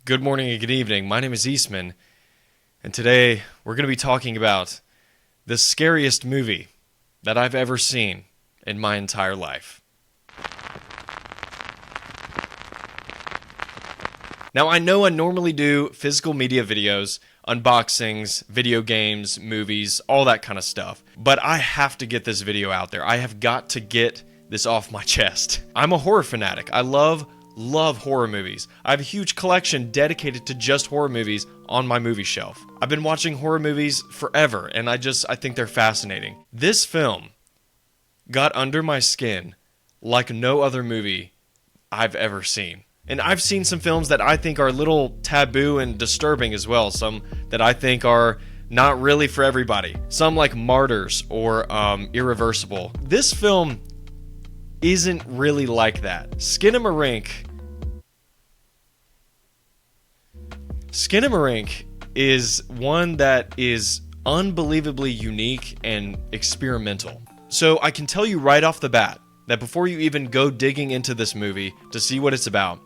Good morning and good evening. My name is Eastman, and today we're going to be talking about the scariest movie that I've ever seen in my entire life. Now, I know I normally do physical media videos, unboxings, video games, movies, all that kind of stuff, but I have to get this video out there. I have got to get this off my chest. I'm a horror fanatic. I love horror movies. I have a huge collection dedicated to just horror movies on my movie shelf. I've been watching horror movies forever, and I think they're fascinating. This film got under my skin like no other movie I've ever seen. And I've seen some films that I think are a little taboo and disturbing as well. Some that I think are not really for everybody. Some like Martyrs or Irreversible. This film isn't really like that. Skinamarink is one that is unbelievably unique and experimental. So I can tell you right off the bat that before you even go digging into this movie to see what it's about,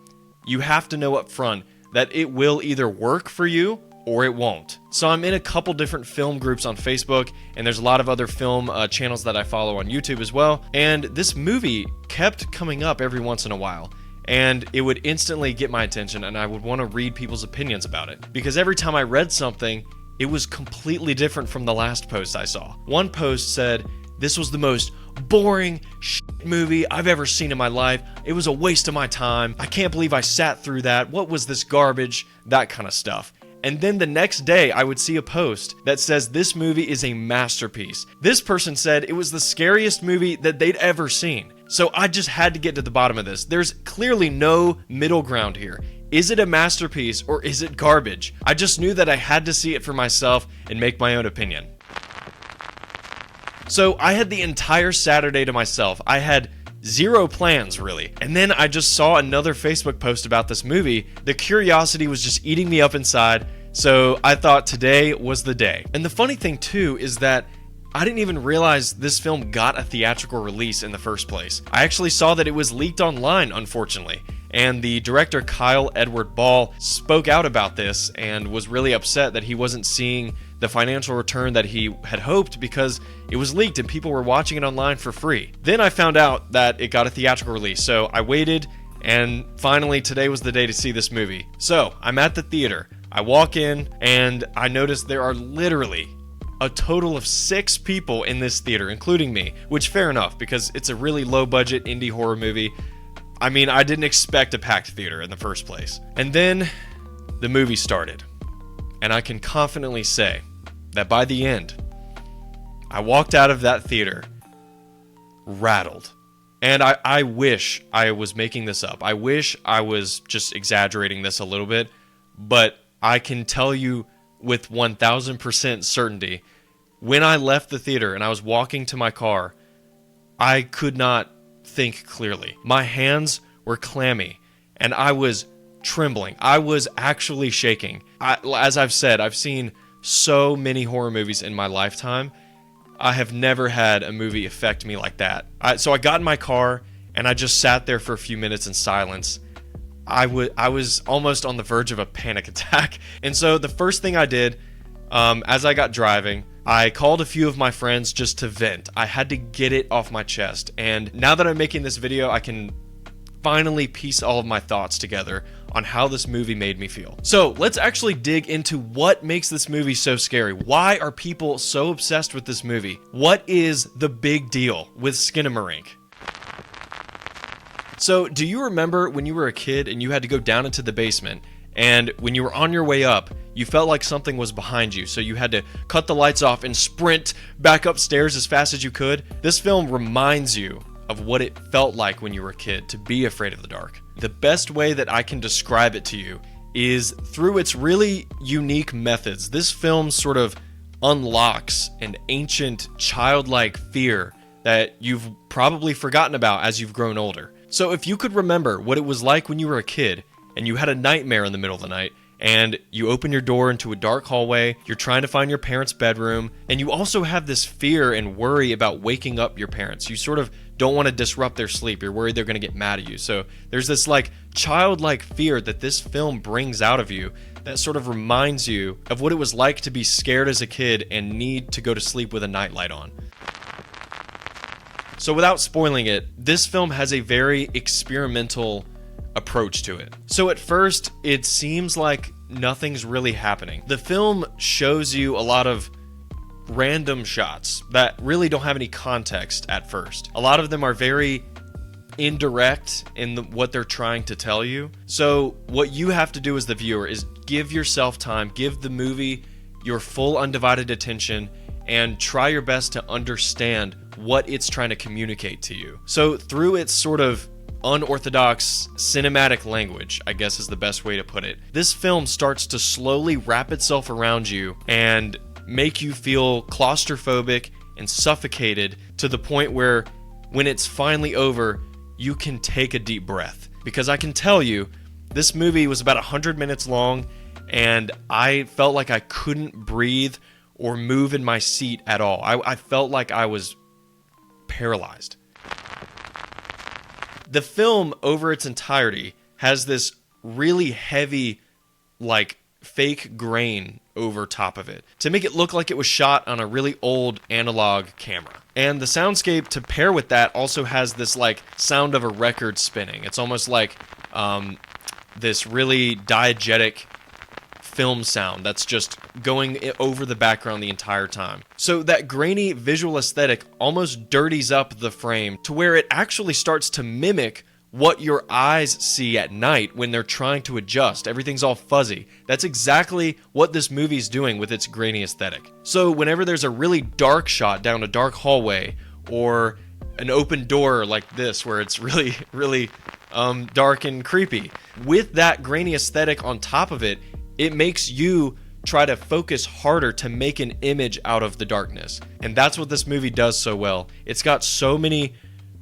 you have to know up front that it will either work for you or it won't. So I'm in a couple different film groups on Facebook, and there's a lot of other film channels that I follow on YouTube as well. And this movie kept coming up every once in a while, and it would instantly get my attention, and I would want to read people's opinions about it. Because every time I read something, it was completely different from the last post I saw. One post said, "This was the most boring movie I've ever seen in my life. It was a waste of my time. I can't believe I sat through that. What was this garbage?" That kind of stuff. And then the next day, I would see a post that says this movie is a masterpiece. This person said it was the scariest movie that they'd ever seen. So I just had to get to the bottom of this. There's clearly no middle ground here. Is it a masterpiece or is it garbage? I just knew that I had to see it for myself and make my own opinion. So I had the entire Saturday to myself. I had zero plans, really. And then I just saw another Facebook post about this movie. The curiosity was just eating me up inside, so I thought today was the day. And the funny thing, too, is that I didn't even realize this film got a theatrical release in the first place. I actually saw that it was leaked online, unfortunately. And the director, Kyle Edward Ball, spoke out about this and was really upset that he wasn't seeing the financial return that he had hoped because it was leaked and people were watching it online for free. Then I found out that it got a theatrical release, so I waited, and finally today was the day to see this movie. So I'm at the theater. I walk in and I notice there are literally a total of 6 people in this theater, including me, which fair enough because it's a really low budget indie horror movie. I mean, I didn't expect a packed theater in the first place. And then the movie started. And I can confidently say that by the end, I walked out of that theater rattled. And I wish I was making this up. I wish I was just exaggerating this a little bit. But I can tell you with 1000% certainty, when I left the theater and I was walking to my car, I could not think clearly. My hands were clammy and I was trembling. I was actually shaking. As I've said, I've seen so many horror movies in my lifetime. I have never had a movie affect me like that. So I got in my car and I just sat there for a few minutes in silence. I was almost on the verge of a panic attack. And so the first thing I did, as I got driving, I called a few of my friends just to vent. I had to get it off my chest. And now that I'm making this video, I can finally piece all of my thoughts together on how this movie made me feel. So let's actually dig into what makes this movie so scary. Why are people so obsessed with this movie? What is the big deal with Skinamarink? So do you remember when you were a kid and you had to go down into the basement, and when you were on your way up, you felt like something was behind you, so you had to cut the lights off and sprint back upstairs as fast as you could? This film reminds you of what it felt like when you were a kid to be afraid of the dark. The best way that I can describe it to you is through its really unique methods. This film sort of unlocks an ancient childlike fear that you've probably forgotten about as you've grown older. So if you could remember what it was like when you were a kid and you had a nightmare in the middle of the night and you open your door into a dark hallway. You're trying to find your parents' bedroom, and you also have this fear and worry about waking up your parents. You sort of don't want to disrupt their sleep. You're worried they're going to get mad at you. So there's this like childlike fear that this film brings out of you that sort of reminds you of what it was like to be scared as a kid and need to go to sleep with a nightlight on. So without spoiling it, this film has a very experimental approach to it. So at first, it seems like nothing's really happening. The film shows you a lot of random shots that really don't have any context at first. A lot of them are very indirect in what they're trying to tell you. So what you have to do as the viewer is give yourself time, give the movie your full undivided attention, and try your best to understand what it's trying to communicate to you. So through its sort of unorthodox cinematic language, I guess is the best way to put it, this film starts to slowly wrap itself around you and make you feel claustrophobic and suffocated to the point where when it's finally over, you can take a deep breath. Because I can tell you, this movie was about 100 minutes long, and I felt like I couldn't breathe or move in my seat at all. I felt like I was paralyzed. The film, over its entirety, has this really heavy, like, fake grain over top of it to make it look like it was shot on a really old analog camera. And the soundscape to pair with that also has this, like, sound of a record spinning. It's almost like this really diegetic film sound that's just going over the background the entire time. So that grainy visual aesthetic almost dirties up the frame to where it actually starts to mimic what your eyes see at night when they're trying to adjust. Everything's all fuzzy. That's exactly what this movie's doing with its grainy aesthetic. So whenever there's a really dark shot down a dark hallway or an open door like this where it's really dark and creepy, with that grainy aesthetic on top of it, it makes you try to focus harder to make an image out of the darkness. And that's what this movie does so well. It's got so many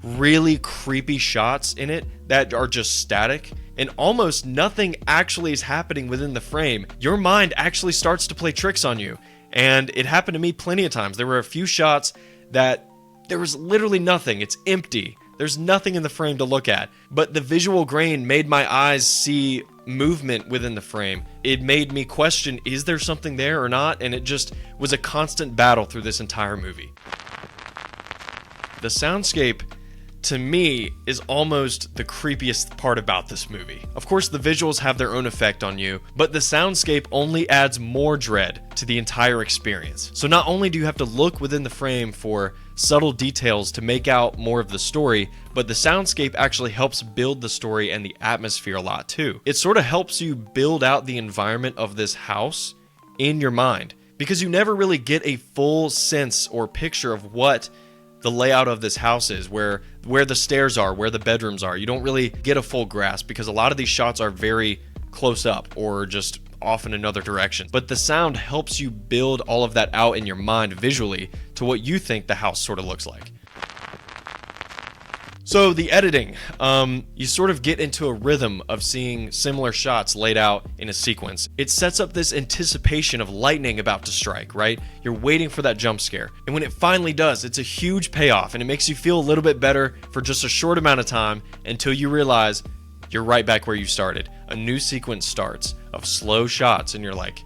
really creepy shots in it that are just static, and almost nothing actually is happening within the frame. Your mind actually starts to play tricks on you. And it happened to me plenty of times. There were a few shots that there was literally nothing. It's empty. There's nothing in the frame to look at. But the visual grain made my eyes see movement within the frame. It made me question, is there something there or not? And it just was a constant battle through this entire movie. The soundscape, to me, is almost the creepiest part about this movie. Of course, the visuals have their own effect on you, but the soundscape only adds more dread to the entire experience. So not only do you have to look within the frame for subtle details to make out more of the story, but the soundscape actually helps build the story and the atmosphere a lot too. It sort of helps you build out the environment of this house in your mind, because you never really get a full sense or picture of what the layout of this house is, where the stairs are, where the bedrooms are. You don't really get a full grasp because a lot of these shots are very close up or just off in another direction. But the sound helps you build all of that out in your mind visually to what you think the house sort of looks like. So the editing, you sort of get into a rhythm of seeing similar shots laid out in a sequence. It sets up this anticipation of lightning about to strike, right? You're waiting for that jump scare. And when it finally does, it's a huge payoff, and it makes you feel a little bit better for just a short amount of time until you realize you're right back where you started. A new sequence starts of slow shots, and you're like,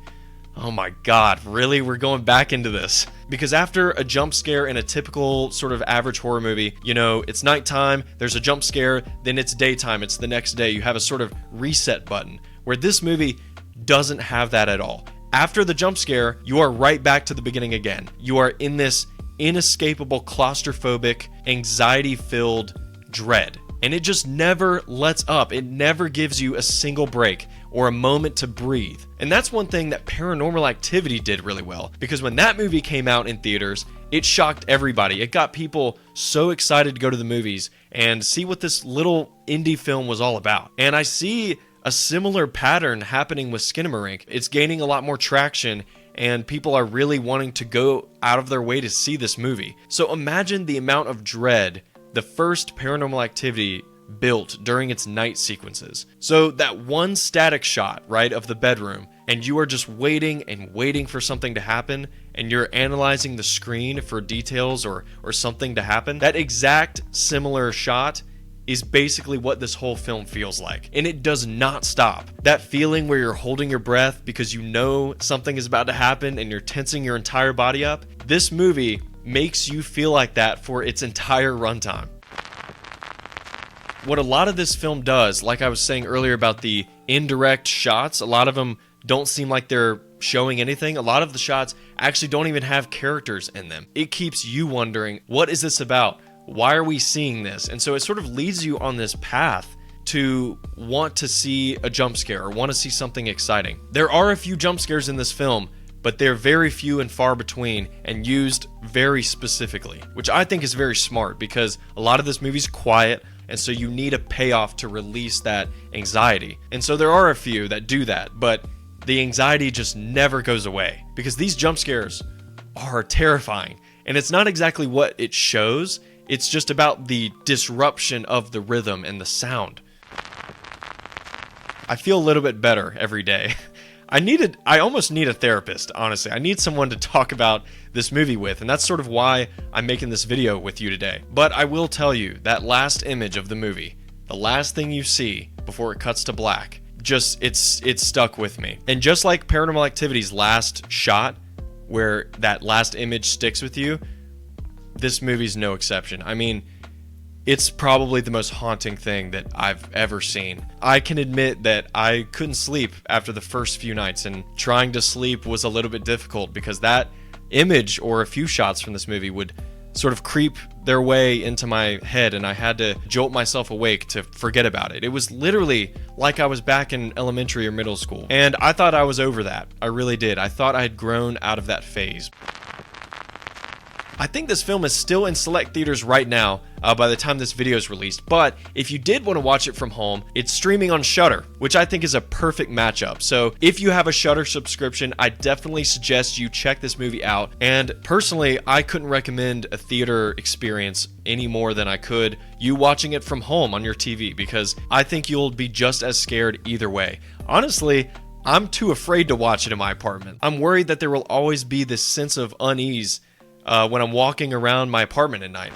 oh my God, really? We're going back into this? Because after a jump scare in a typical sort of average horror movie, you know, it's nighttime, there's a jump scare, then it's daytime, it's the next day. You have a sort of reset button, where this movie doesn't have that at all. After the jump scare, you are right back to the beginning again. You are in this inescapable, claustrophobic, anxiety-filled dread. And it just never lets up. It never gives you a single break or a moment to breathe. And that's one thing that Paranormal Activity did really well, because when that movie came out in theaters, it shocked everybody. It got people so excited to go to the movies and see what this little indie film was all about. And I see a similar pattern happening with Skinamarink. It's gaining a lot more traction, and people are really wanting to go out of their way to see this movie. So imagine the amount of dread the first Paranormal Activity built during its night sequences. So that one static shot, right, of the bedroom, and you are just waiting and waiting for something to happen, and you're analyzing the screen for details or something to happen, that exact similar shot is basically what this whole film feels like. And it does not stop. That feeling where you're holding your breath because you know something is about to happen and you're tensing your entire body up, this movie makes you feel like that for its entire runtime. What a lot of this film does, like I was saying earlier about the indirect shots, a lot of them don't seem like they're showing anything. A lot of the shots actually don't even have characters in them. It keeps you wondering, what is this about? Why are we seeing this? And so it sort of leads you on this path to want to see a jump scare or want to see something exciting. There are a few jump scares in this film, but they're very few and far between and used very specifically, which I think is very smart because a lot of this movie's quiet, and so you need a payoff to release that anxiety. And so there are a few that do that, but the anxiety just never goes away because these jump scares are terrifying. And it's not exactly what it shows, it's just about the disruption of the rhythm and the sound. I feel a little bit better every day. I almost need a therapist, honestly. I need someone to talk about this movie with, and that's sort of why I'm making this video with you today. But I will tell you, that last image of the movie, the last thing you see before it cuts to black, just, it's stuck with me. And just like Paranormal Activity's last shot, where that last image sticks with you, this movie's no exception. I mean, it's probably the most haunting thing that I've ever seen. I can admit that I couldn't sleep after the first few nights, and trying to sleep was a little bit difficult because that image or a few shots from this movie would sort of creep their way into my head, and I had to jolt myself awake to forget about it. It was literally like I was back in elementary or middle school, and I thought I was over that. I really did. I thought I had grown out of that phase. I think this film is still in select theaters right now by the time this video is released, but if you did want to watch it from home, it's streaming on Shudder, which I think is a perfect matchup. So if you have a Shudder subscription, I definitely suggest you check this movie out. And personally, I couldn't recommend a theater experience any more than I could you watching it from home on your TV, because I think you'll be just as scared either way. Honestly, I'm too afraid to watch it in my apartment. I'm worried that there will always be this sense of unease when I'm walking around my apartment at night.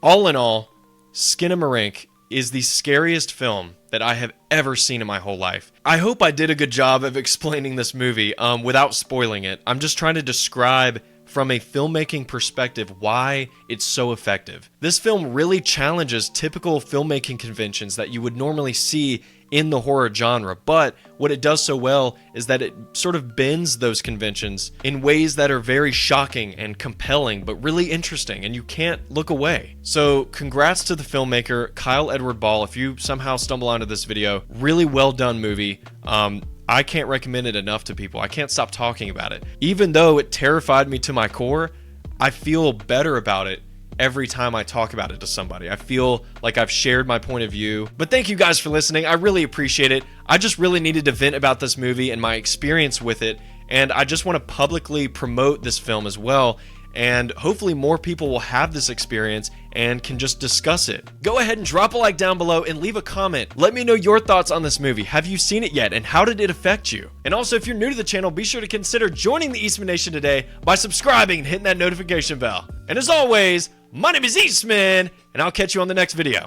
All in all, Skinamarink is the scariest film that I have ever seen in my whole life. I hope I did a good job of explaining this movie without spoiling it. I'm just trying to describe from a filmmaking perspective why it's so effective. This film really challenges typical filmmaking conventions that you would normally see in the horror genre, but what it does so well is that it sort of bends those conventions in ways that are very shocking and compelling, but really interesting, and you can't look away. So congrats to the filmmaker, Kyle Edward Ball. If you somehow stumble onto this video, really well done movie. I can't recommend it enough to people. I can't stop talking about it. Even though it terrified me to my core, I feel better about it every time I talk about it to somebody. I feel like I've shared my point of view. But thank you guys for listening. I really appreciate it. I just really needed to vent about this movie and my experience with it. And I just want to publicly promote this film as well. And hopefully more people will have this experience and can just discuss it. Go ahead and drop a like down below and leave a comment. Let me know your thoughts on this movie. Have you seen it yet, and how did it affect you? And also, if you're new to the channel, be sure to consider joining the Eastman Nation today by subscribing and hitting that notification bell. And as always, my name is Eastman, and I'll catch you on the next video.